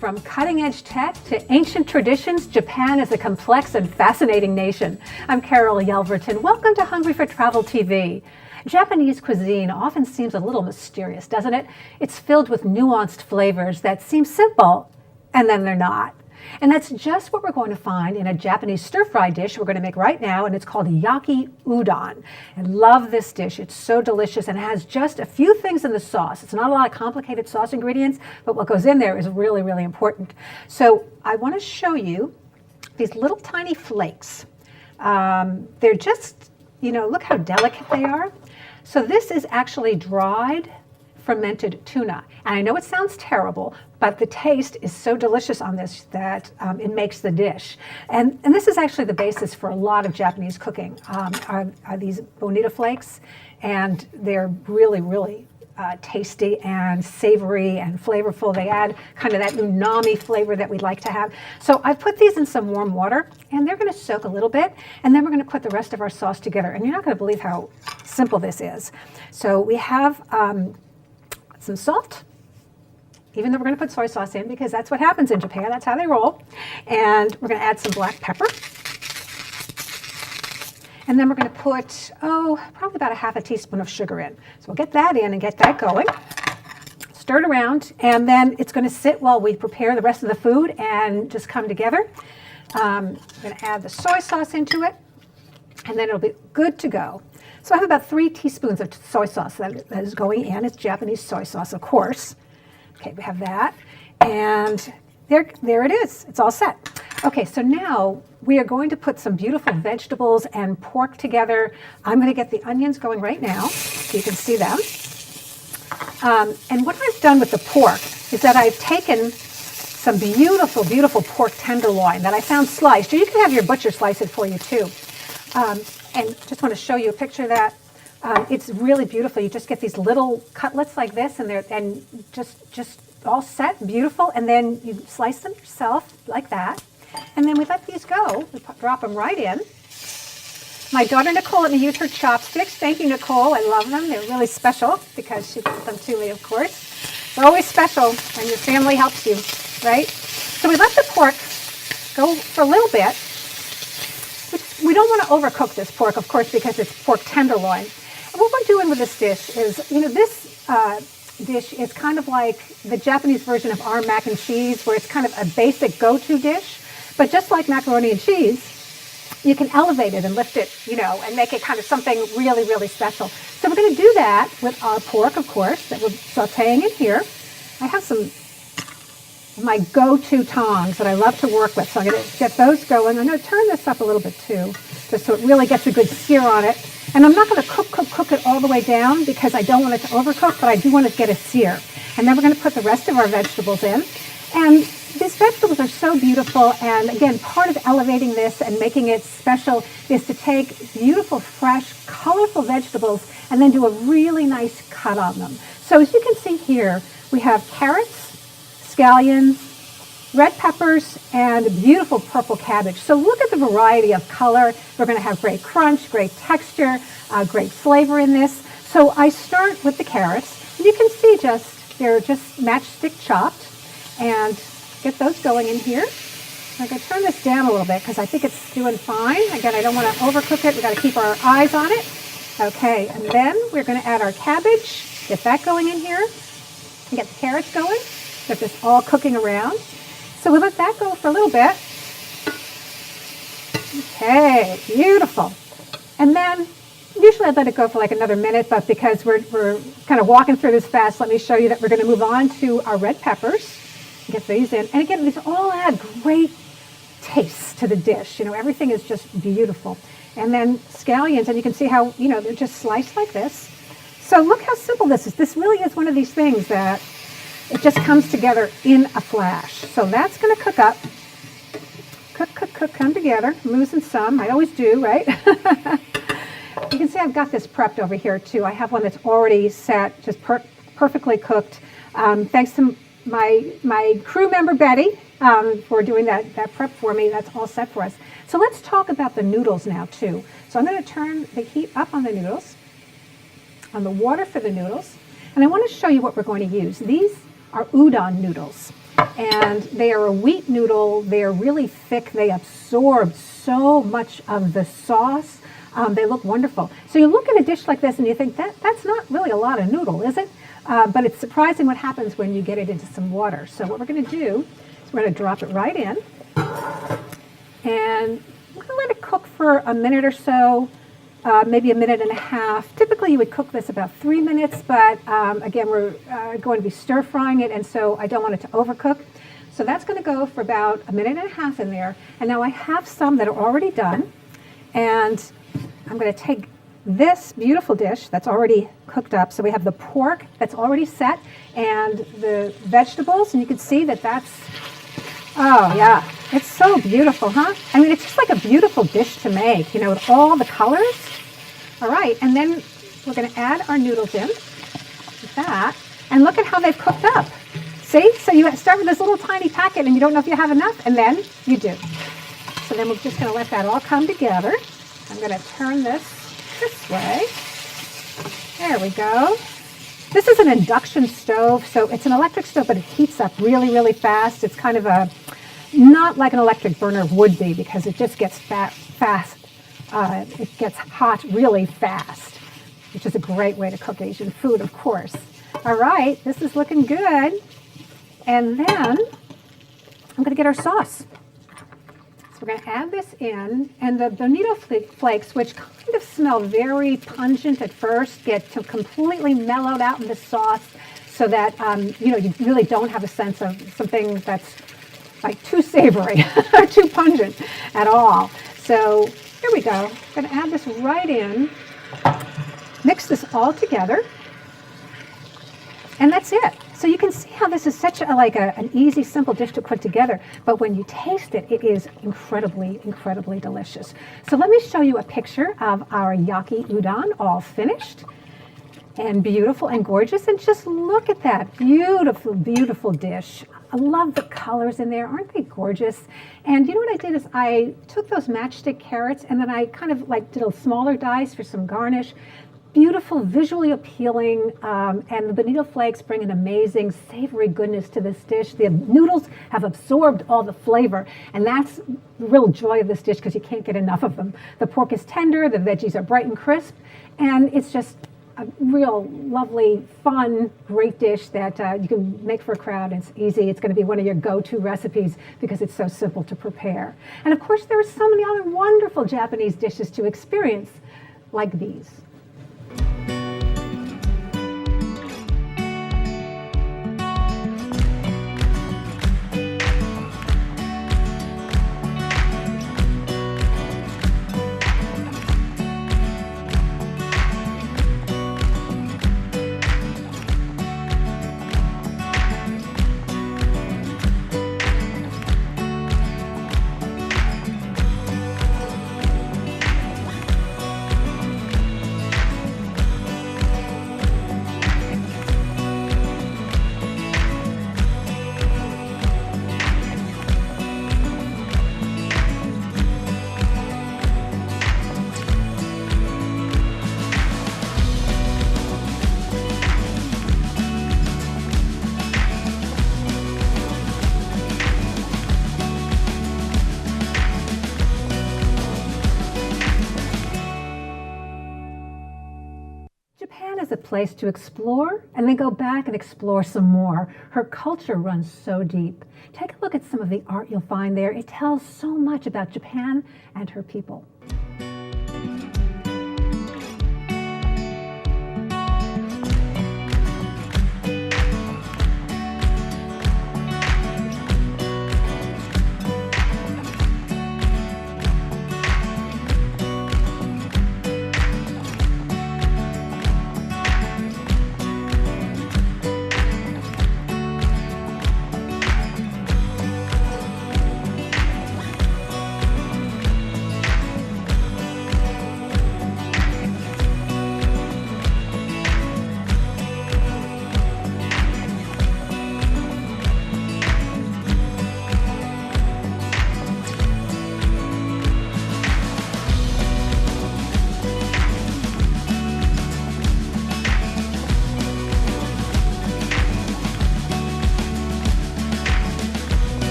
From cutting-edge tech to ancient traditions, Japan is a complex and fascinating nation. I'm Carol Yelverton. Welcome to Hungry for Travel TV. Japanese cuisine often seems a little mysterious, doesn't it? It's filled with nuanced flavors that seem simple, and then they're not. And that's just what we're going to find in a Japanese stir-fry dish we're going to make right now, and it's called Yaki Udon. I love this dish. It's so delicious, and it has just a few things in the sauce. It's not a lot of complicated sauce ingredients, but what goes in there is really, really important. So I want to show you these little tiny flakes. They're just, look how delicate they are. So this is actually dried fermented tuna. And I know it sounds terrible, but the taste is so delicious on this that it makes the dish. And this is actually the basis for a lot of Japanese cooking, are these bonita flakes. And they're really, really tasty and savory and flavorful. They add kind of that umami flavor that we'd like to have. So I've put these in some warm water, and they're going to soak a little bit, and then we're going to put the rest of our sauce together. And you're not going to believe how simple this is. So we have some salt, even though we're going to put soy sauce in because that's what happens in Japan. That's how they roll. And we're going to add some black pepper. And then we're going to put, probably about a half a teaspoon of sugar in. So we'll get that in and get that going. Stir it around, and then it's going to sit while we prepare the rest of the food and just come together. I'm going to add the soy sauce into it, and then it'll be good to go. So I have about 3 teaspoons of soy sauce that is going in. It's Japanese soy sauce, of course. Okay, we have that. And there it is. It's all set. Okay, so now we are going to put some beautiful vegetables and pork together. I'm going to get the onions going right now so you can see them. And what I've done with the pork is that I've taken some beautiful, beautiful pork tenderloin that I found sliced. Or you can have your butcher slice it for you too. And just want to show you a picture of that. It's really beautiful. You just get these little cutlets like this, and just all set, beautiful. And then you slice them yourself like that. And then we let these go. We drop them right in. My daughter Nicole let me use her chopsticks. Thank you, Nicole. I love them. They're really special because she brought them to me, of course. They're always special when your family helps you, right? So we let the pork go for a little bit. We don't want to overcook this pork, of course, because it's pork tenderloin. And what we're doing with this dish is, this dish is kind of like the Japanese version of our mac and cheese, where it's kind of a basic go-to dish. But just like macaroni and cheese, you can elevate it and lift it, and make it kind of something really, really special. So we're going to do that with our pork, of course, that we're sautéing in here. I have some my go-to tongs that I love to work with. So I'm going to get those going. I'm going to turn this up a little bit too, just so it really gets a good sear on it. And I'm not going to cook it all the way down because I don't want it to overcook, but I do want to get a sear. And then we're going to put the rest of our vegetables in. And these vegetables are so beautiful. And again, part of elevating this and making it special is to take beautiful, fresh, colorful vegetables and then do a really nice cut on them. So as you can see here, we have carrots, scallions, red peppers, and beautiful purple cabbage. So look at the variety of color. We're going to have great crunch, great texture, great flavor in this. So I start with the carrots. And you can see they're just matchstick chopped. And get those going in here. I'm going to turn this down a little bit because I think it's doing fine. Again, I don't want to overcook it. We've got to keep our eyes on it. Okay, and then we're going to add our cabbage. Get that going in here. And get the carrots going. Get this all cooking around. So we let that go for a little bit. Okay, beautiful. And then, usually I'd let it go for like another minute, but because we're kind of walking through this fast, let me show you that we're going to move on to our red peppers. Get these in. And again, these all add great taste to the dish. Everything is just beautiful. And then scallions, and you can see how, they're just sliced like this. So look how simple this is. This really is one of these things that it just comes together in a flash. So that's going to cook up. Cook, come together. I'm losing some. I always do, right? You can see I've got this prepped over here too. I have one that's already set, just perfectly cooked. Thanks to my crew member, Betty, for doing that prep for me. That's all set for us. So let's talk about the noodles now too. So I'm going to turn the heat up on the noodles, on the water for the noodles. And I want to show you what we're going to use. These are udon noodles. And they are a wheat noodle. They are really thick. They absorb so much of the sauce. They look wonderful. So you look at a dish like this and you think, that's not really a lot of noodle, is it? But it's surprising what happens when you get it into some water. So what we're going to do is we're going to drop it right in. And we're going to let it cook for a minute or so, maybe a minute and a half. Typically you would cook this about 3 minutes, but again, we're going to be stir frying it, and so I don't want it to overcook. So that's going to go for about a minute and a half in there. And now I have some that are already done, and I'm going to take this beautiful dish that's already cooked up. So we have the pork that's already set and the vegetables, and you can see that that's, oh yeah, it's so beautiful, huh? I mean, it's just like a beautiful dish to make, you know, with all the colors. All right, and then we're going to add our noodles in with that, and look at how they've cooked up. See? So you start with this little tiny packet and you don't know if you have enough, and then you do. So then we're just going to let that all come together. I'm going to turn this way. There we go. This is an induction stove, so it's an electric stove, but it heats up really, really fast. It's kind of a, not like an electric burner would be, because it just gets fast. It gets hot really fast, which is a great way to cook Asian food, of course. All right, this is looking good. And then I'm going to get our sauce. So we're going to add this in, and the bonito flakes, which kind of smell very pungent at first, get to completely mellowed out in the sauce, so that you know, you really don't have a sense of something that's like too savory or too pungent at all. So here we go. I'm going to add this right in, mix this all together, and that's it. So you can see how this is such an easy, simple dish to put together, but when you taste it, it is incredibly, incredibly delicious. So let me show you a picture of our Yaki udon, all finished and beautiful and gorgeous. And just look at that beautiful, beautiful dish. I love the colors in there. Aren't they gorgeous? And you know what I did is I took those matchstick carrots and then I kind of like did a smaller dice for some garnish. Beautiful, visually appealing, and the bonito flakes bring an amazing savory goodness to this dish. The noodles have absorbed all the flavor, and that's the real joy of this dish, because you can't get enough of them. The pork is tender, the veggies are bright and crisp, and it's just a real lovely, fun, great dish that you can make for a crowd. It's easy. It's going to be one of your go-to recipes because it's so simple to prepare. And of course, there are so many other wonderful Japanese dishes to experience, like these. Japan is a place to explore and then go back and explore some more. Her culture runs so deep. Take a look at some of the art you'll find there. It tells so much about Japan and her people.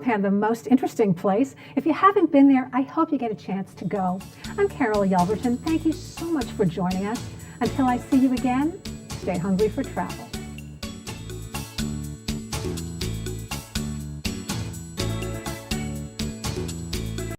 Japan the most interesting place. If you haven't been there, I hope you get a chance to go. I'm Carol Yelverton. Thank you so much for joining us. Until I see you again, stay hungry for travel.